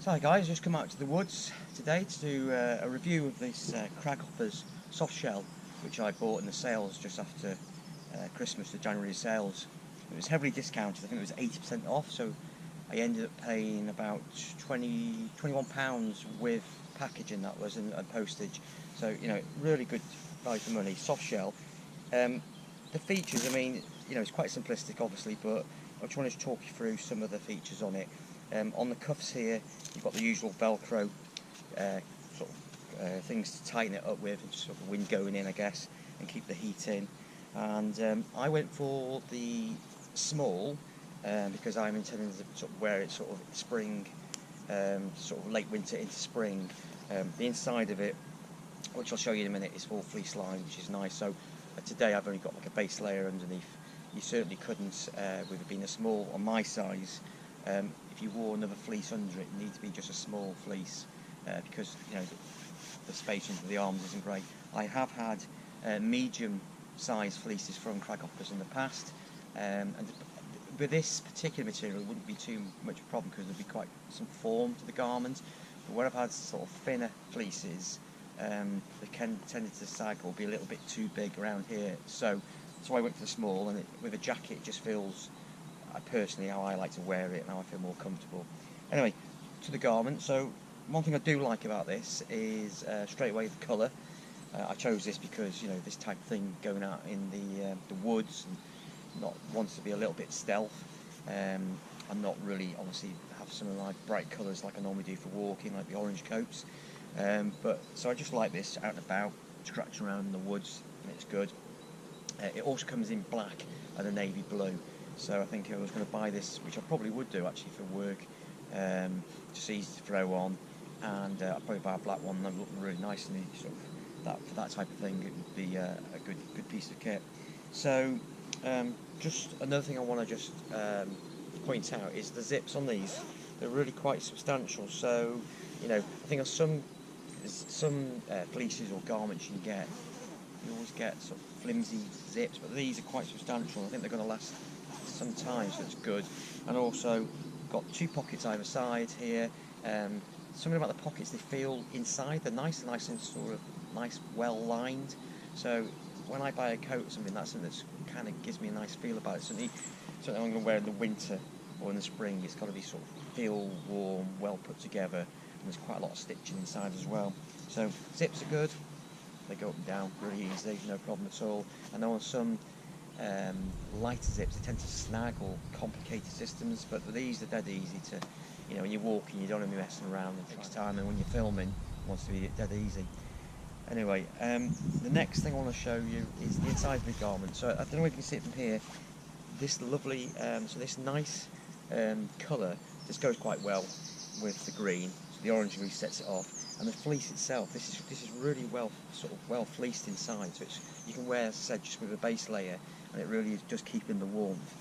So hi guys, just come out to the woods today to do a review of this Craghoppers Softshell, which I bought in the sales just after Christmas, the January sales. It was heavily discounted. I think it was 80% off, so I ended up paying about £21 with packaging, that was, and postage. So, you know, really good value for money. Softshell. The features, I mean, you know, it's quite simplistic obviously, but I just wanted to talk you through some of the features on it. On the cuffs here, you've got the usual Velcro things to tighten it up with, and just sort of wind going in, I guess, and keep the heat in. And I went for the small because I'm intending to sort of wear it sort of spring, sort of late winter into spring. The inside of it, which I'll show you in a minute, is full fleece lined, which is nice. So today I've only got like a base layer underneath. You certainly couldn't, with it being a small on my size. If you wore another fleece under it, it needs to be just a small fleece because, you know, the space under the arms isn't great. I have had medium size fleeces from Craghoppers in the past, and with this particular material it wouldn't be too much of a problem because there'd be quite some form to the garment. But where I've had sort of thinner fleeces, they tended to sag or be a little bit too big around here. So I went for the small, and with a jacket it just feels, personally, how I like to wear it and how I feel more comfortable. Anyway, to the garment. So one thing I do like about this is straight away the colour. I chose this because, you know, this type of thing going out in the woods and not wants to be a little bit stealth. I'm not really obviously have some like bright colours like I normally do for walking, like the orange coats. But so I just like this out and about, scratching around in the woods, and it's good. It also comes in black and a navy blue. So I think I was going to buy this, which I probably would do actually for work, just easy to throw on, and I'll probably buy a black one that would look really nice, and sort of that for that type of thing it would be a good piece of kit. So just another thing I want to just point out is the zips on these. They're really quite substantial. So, you know, I think on some fleeces or garments you always get sort of flimsy zips, but these are quite substantial. I think they're going to last some time, so it's good. And also got two pockets either side here. Something about the pockets, they feel inside, they're nice and sort of nice, well lined. So when I buy a coat or something, that's something that kind of gives me a nice feel about it. Something I'm going to wear in the winter or in the spring. It's got to be sort of feel warm, well put together, and there's quite a lot of stitching inside as well. So zips are good. They go up and down really easy, no problem at all. I know on some lighter zips they tend to snag or complicated systems, but these are dead easy to, you know, when you're walking you don't want to be messing around, it takes time, and when you're filming it wants to be dead easy. Anyway, the next thing I want to show you is the inside of the garment. So I don't know if you can see it from here, this lovely, so this nice colour, this goes quite well with the green, so the orange really sets it off. And the fleece itself, this is really well fleeced inside, so you can wear, as I said, just with a base layer, and it really is just keeping the warmth.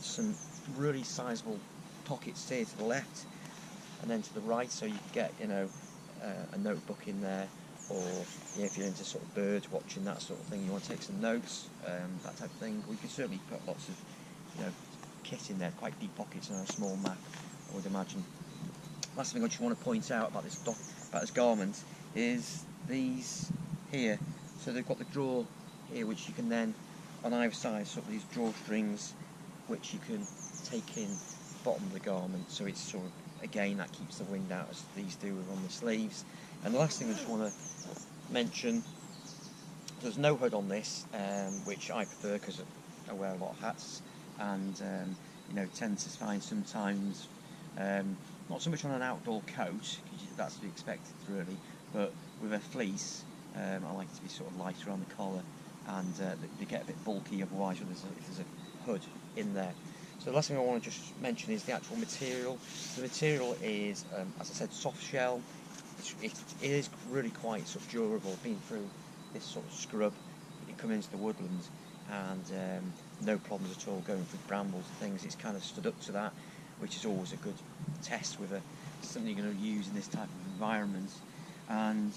Some really sizable pockets here to the left, and then to the right, so you can get, you know, a notebook in there, or, you know, if you're into sort of bird watching, that sort of thing, you want to take some notes, that type of thing. We can certainly put lots of, you know, kit in there, quite deep pockets on a small map, I would imagine. Last thing I just want to point out about this garment is these here. So they've got the drawer here, which you can then, on either side, sort of these drawstrings, which you can take in the bottom of the garment. So it's sort of, again, that keeps the wind out, as these do on the sleeves. And the last thing I just want to mention, there's no hood on this, which I prefer because I wear a lot of hats, and you know, tend to find sometimes. Not so much on an outdoor coat, because that's to be expected really, but with a fleece, I like it to be sort of lighter on the collar, and they get a bit bulky otherwise if there's a hood in there. So the last thing I want to just mention is the actual material. The material is, as I said, soft shell. It is really quite sort of durable, being through this sort of scrub. You come into the woodlands, and no problems at all going through brambles and things. It's kind of stood up to that, which is always a good test with something you're going to use in this type of environment. And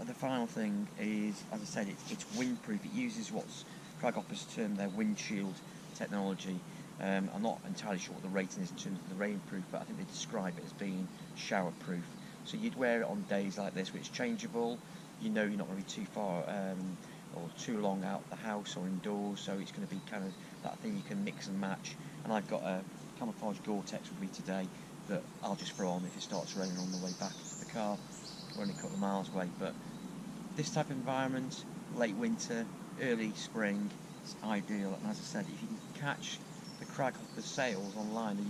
the final thing is, as I said, it's windproof. It uses what's Craghoppers term their windshield technology, I'm not entirely sure what the rating is in terms of the rainproof, but I think they describe it as being showerproof. So you'd wear it on days like this, where it's changeable. You know you're not going to be too far or too long out the house or indoors, so it's going to be kind of that thing you can mix and match. And I've got a camouflage Gore-Tex with me today that I'll just throw on if it starts raining on the way back to the car. We're only a couple of miles away, but this type of environment, late winter, early spring, it's ideal. And as I said, if you can catch the Craghoppers sales online, they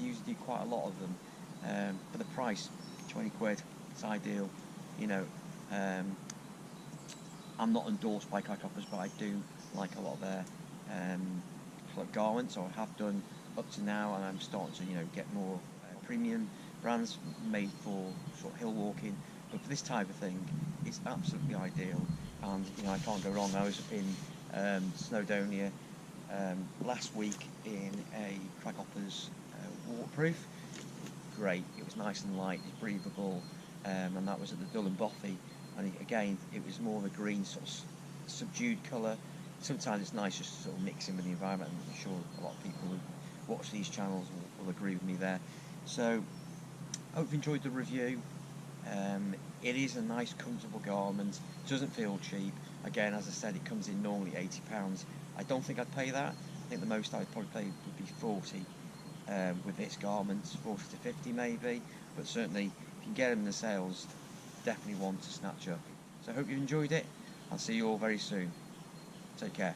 usually do quite a lot of them for the price, 20 quid. It's ideal. You know, I'm not endorsed by Craghoppers, but I do like a lot of their sort of garments, or have done up to now, and I'm starting to get more premium brands made for sort of hill walking. But for this type of thing, it's absolutely ideal, and I can't go wrong. I was up in Snowdonia last week in a Craghoppers waterproof. Great, it was nice and light, it's breathable, and that was at the Dull and Bothy. And again, it was more of a green sort of subdued colour. Sometimes it's nice just to sort of mix in with the environment, and I'm sure a lot of people who watch these channels will agree with me there. So, hope you enjoyed the review. It is a nice, comfortable garment. Doesn't feel cheap. Again, as I said, it comes in normally £80. I don't think I'd pay that. I think the most I'd probably pay would be 40 with this garment, 40 to 50 maybe. But certainly, if you can get them in the sales, definitely one to snatch up. So I hope you enjoyed it. I'll see you all very soon. Take care.